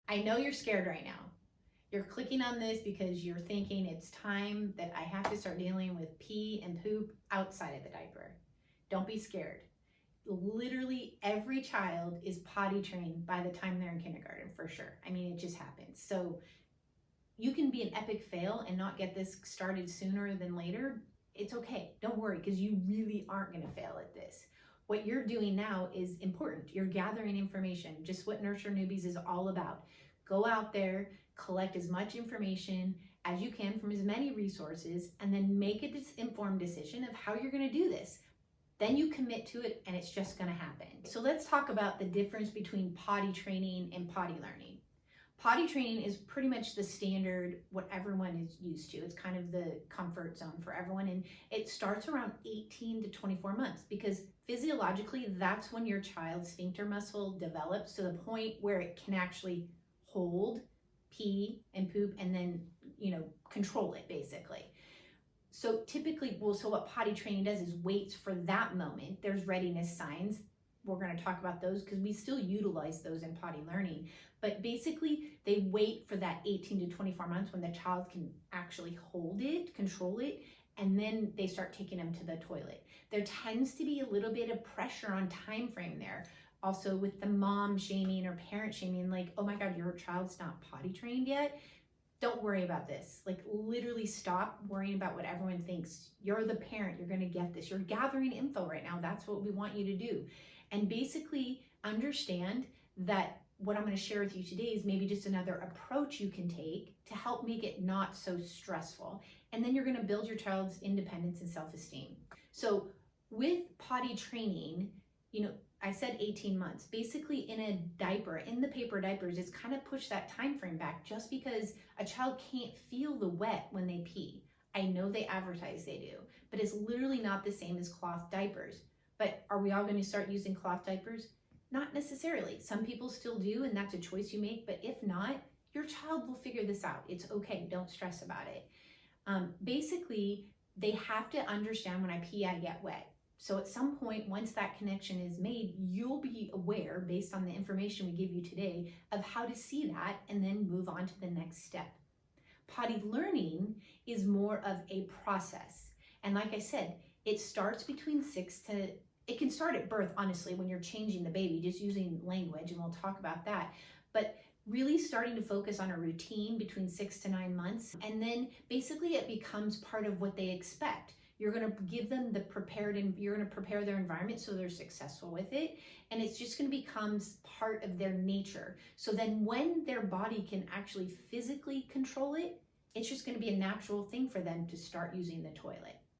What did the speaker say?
I know you're scared right now. You're clicking on this because you're thinking it's time that I have to start dealing with pee and poop outside of the diaper. Don't be scared. Literally every child is potty trained by the time they're in kindergarten, for sure. I mean, it just happens. So you can be an epic fail and not get this started sooner than later. It's okay. Don't worry, because you really aren't going to fail at this. What you're doing now is important. You're gathering information, just what Nurture Newbies is all about. Go out there, collect as much information as you can from as many resources, and then make an informed decision of how you're going to do this. Then you commit to it and it's just going to happen. So let's talk about the difference between potty training and potty learning. Potty training is pretty much the standard, what everyone is used to. It's kind of the comfort zone for everyone. And it starts around 18 to 24 months because physiologically, that's when your child's sphincter muscle develops to the point where it can actually hold, pee and poop, and then, control it basically. So typically, so what potty training does is waits for that moment. There's readiness signs. We're going to talk about those because we still utilize those in potty learning. But basically, they wait for that 18 to 24 months when the child can actually hold it, control it, and then they start taking them to the toilet. There tends to be a little bit of pressure on time frame there. Also with the mom shaming or parent shaming, like, oh my God, your child's not potty trained yet. Don't worry about this. Like, literally stop worrying about what everyone thinks. You're the parent. You're going to get this. You're gathering info right now. That's what we want you to do. And basically understand that what I'm going to share with you today is maybe just another approach you can take to help make it not so stressful. And then you're going to build your child's independence and self-esteem. So with potty training, I said 18 months. Basically in a diaper, in the paper diapers, it's kind of pushed that time frame back just because a child can't feel the wet when they pee. I know they advertise they do, but it's literally not the same as cloth diapers. But are we all going to start using cloth diapers? Not necessarily. Some people still do, and that's a choice you make. But if not, your child will figure this out. It's okay. Don't stress about it. Basically, they have to understand when I pee, I get wet. So at some point, once that connection is made, you'll be aware, based on the information we give you today, of how to see that and then move on to the next step. Potty learning is more of a process. And like I said, it starts between it can start at birth, honestly, when you're changing the baby, just using language, and we'll talk about that. But really starting to focus on a routine between 6 to 9 months. And then basically it becomes part of what they expect. You're going to give them you're going to prepare their environment so they're successful with it. And it's just going to become part of their nature. So then when their body can actually physically control it, it's just going to be a natural thing for them to start using the toilet.